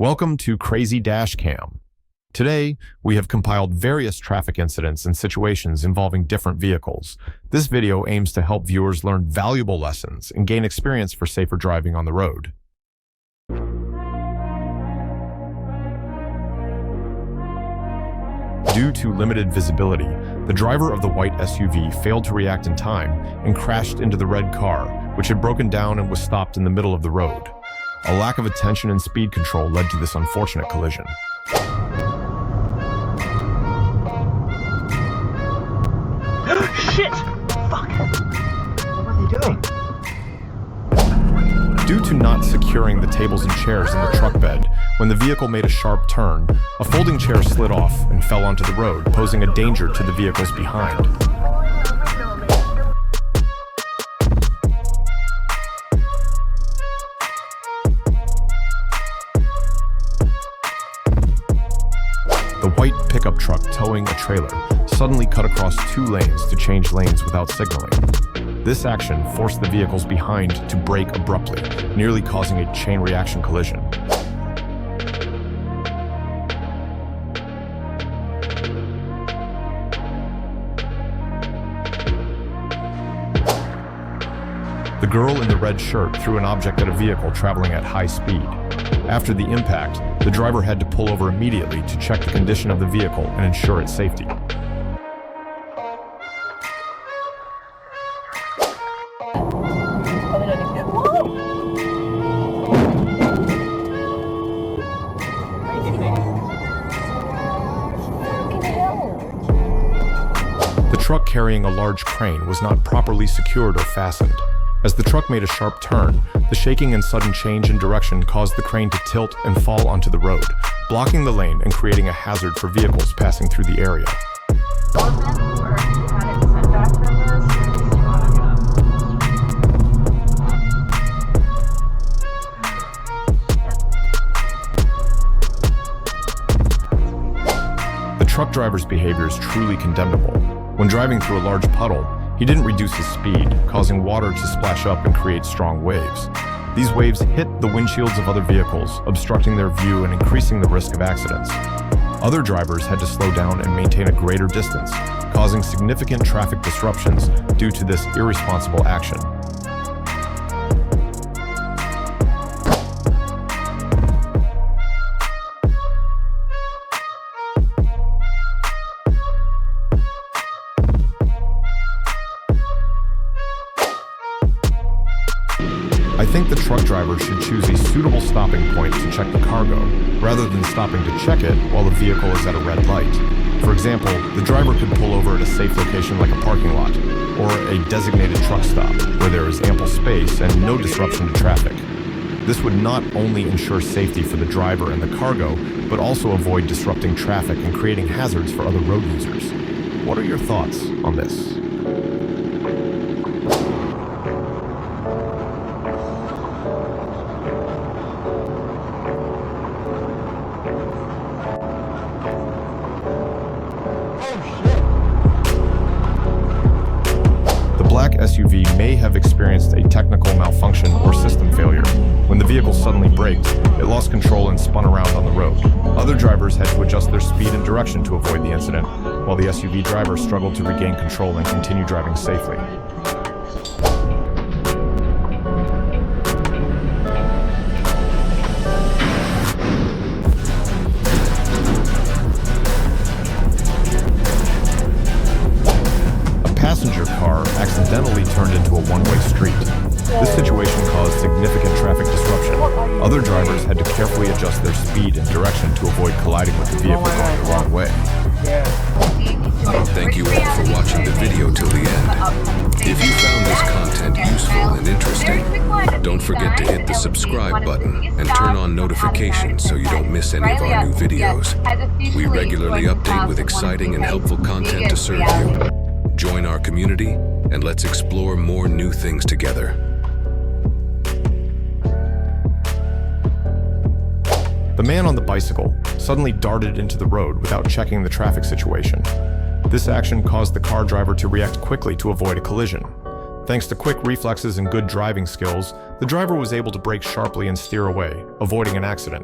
Welcome to Crazy Dashcam. Today, we have compiled various traffic incidents and situations involving different vehicles. This video aims to help viewers learn valuable lessons and gain experience for safer driving on the road. Due to limited visibility, the driver of the white SUV failed to react in time and crashed into the red car, which had broken down and was stopped in the middle of the road. A lack of attention and speed control led to this unfortunate collision. Shit! Fuck! What are they doing? Due to not securing the tables and chairs in the truck bed, when the vehicle made a sharp turn, a folding chair slid off and fell onto the road, posing a danger to the vehicles behind. The white pickup truck towing a trailer suddenly cut across two lanes to change lanes without signaling. This action forced the vehicles behind to brake abruptly, nearly causing a chain reaction collision. The girl in the red shirt threw an object at a vehicle traveling at high speed. After the impact, the driver had to pull over immediately to check the condition of the vehicle and ensure its safety. The truck carrying a large crane was not properly secured or fastened. As the truck made a sharp turn, the shaking and sudden change in direction caused the crane to tilt and fall onto the road, blocking the lane and creating a hazard for vehicles passing through the area. The truck driver's behavior is truly condemnable. When driving through a large puddle, he didn't reduce his speed, causing water to splash up and create strong waves. These waves hit the windshields of other vehicles, obstructing their view and increasing the risk of accidents. Other drivers had to slow down and maintain a greater distance, causing significant traffic disruptions due to this irresponsible action. I think the truck driver should choose a suitable stopping point to check the cargo, rather than stopping to check it while the vehicle is at a red light. For example, the driver could pull over at a safe location like a parking lot, or a designated truck stop, where there is ample space and no disruption to traffic. This would not only ensure safety for the driver and the cargo, but also avoid disrupting traffic and creating hazards for other road users. What are your thoughts on this? The black SUV may have experienced a technical malfunction or system failure. When the vehicle suddenly braked, it lost control and spun around on the road. Other drivers had to adjust their speed and direction to avoid the incident, while the SUV driver struggled to regain control and continue driving safely. Passenger car accidentally turned into a one-way street. This situation caused significant traffic disruption. Other drivers had to carefully adjust their speed and direction to avoid colliding with the vehicle going the wrong way. Thank you all for watching the video till the end. If you found this content useful and interesting, don't forget to hit the subscribe button and turn on notifications so you don't miss any of our new videos. We regularly update with exciting and helpful content to serve you. Join our community, and let's explore more new things together. The man on the bicycle suddenly darted into the road without checking the traffic situation. This action caused the car driver to react quickly to avoid a collision. Thanks to quick reflexes and good driving skills, the driver was able to brake sharply and steer away, avoiding an accident.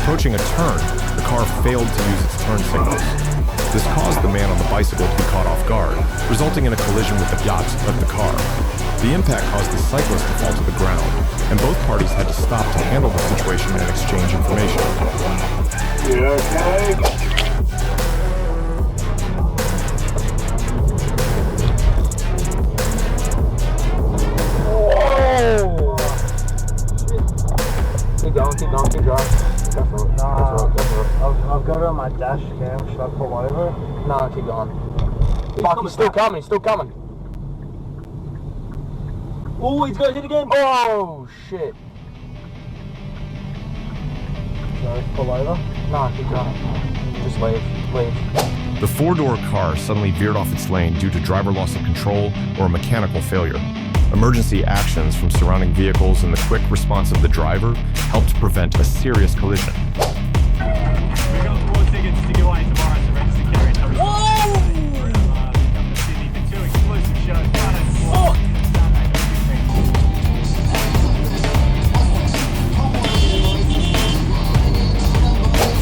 approaching a turn, the car failed to use its turn signals. This caused the man on the bicycle to be caught off guard, resulting in a collision with the yacht of the car. The impact caused the cyclist to fall to the ground, and both parties had to stop to handle the situation and exchange information. You okay? Keep going, keep driving. I've got it on my dash cam. Should I pull over? No, keep going. Fuck, he's still coming. Oh, he's going to hit again. Oh, shit. Should I pull over? No, keep going. Just leave. The four-door car suddenly veered off its lane due to driver loss of control or a mechanical failure. Emergency actions from surrounding vehicles and the quick response of the driver helped prevent a serious collision.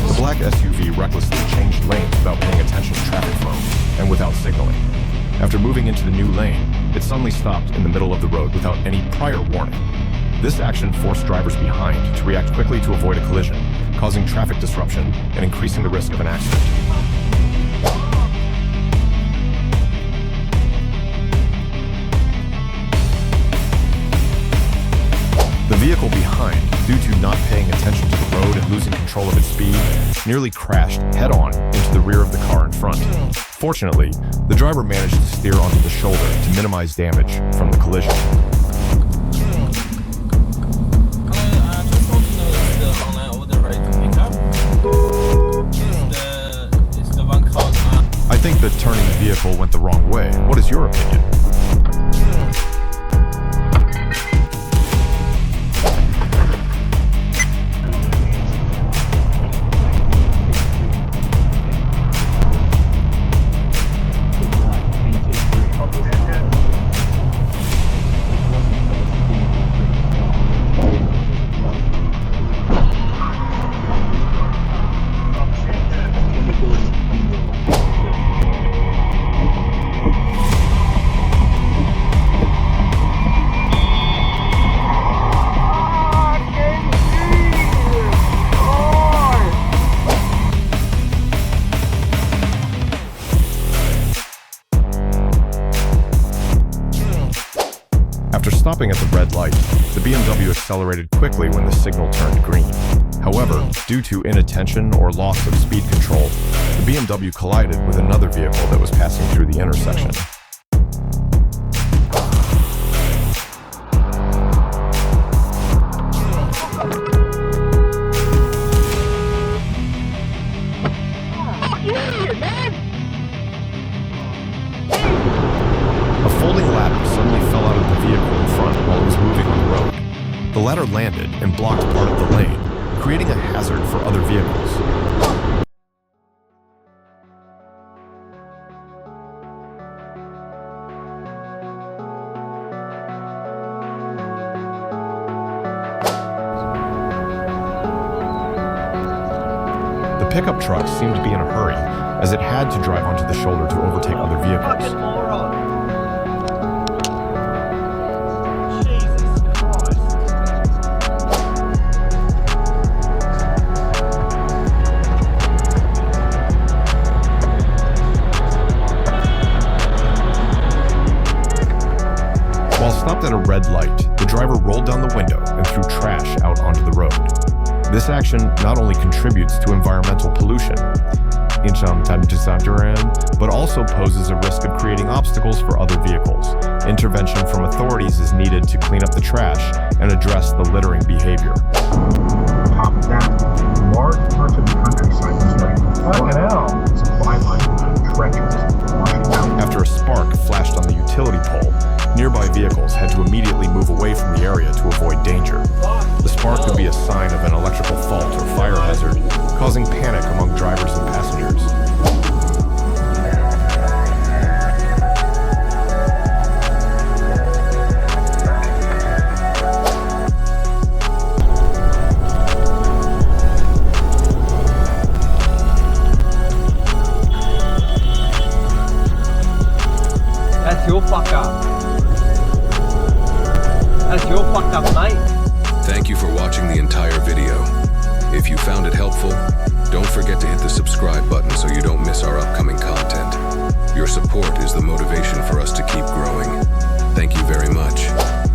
The black SUV recklessly changed lanes without paying attention to traffic flow and without signaling. After moving into the new lane, it suddenly stopped in the middle of the road without any prior warning. This action forced drivers behind to react quickly to avoid a collision, causing traffic disruption and increasing the risk of an accident. The vehicle behind, due to not paying attention to the road and losing control of its speed, nearly crashed head-on into the rear of the car in front. Fortunately, the driver managed to steer onto the shoulder to minimize damage from the collision. I think that turning the vehicle went the wrong way. What is your opinion? After stopping at the red light, the BMW accelerated quickly when the signal turned green. However, due to inattention or loss of speed control, the BMW collided with another vehicle that was passing through the intersection. A folding ladder suddenly fell out of the vehicle in front while it was moving on the road. The ladder landed and blocked part of the lane, creating a hazard for other vehicles. The pickup truck seemed to be in a hurry, as it had to drive onto the shoulder to overtake other vehicles. While stopped at a red light, the driver rolled down the window and threw trash out onto the road. This action not only contributes to environmental pollution, but also poses a risk of creating obstacles for other vehicles. Intervention from authorities is needed to clean up the trash and address the littering behavior. On top of that, large parts of the countryside was starting to flood. Supply lines and trenches washing out. After a spark flashed on the utility pole, nearby vehicles had to immediately move away from the area to avoid danger. The spark could be a sign of an electrical fault or fire hazard, causing panic among drivers and passengers. your fuck up. That's your fucked up, mate. Thank you for watching the entire video. If you found it helpful, don't forget to hit the subscribe button so you don't miss our upcoming content. Your support is the motivation for us to keep growing. Thank you very much.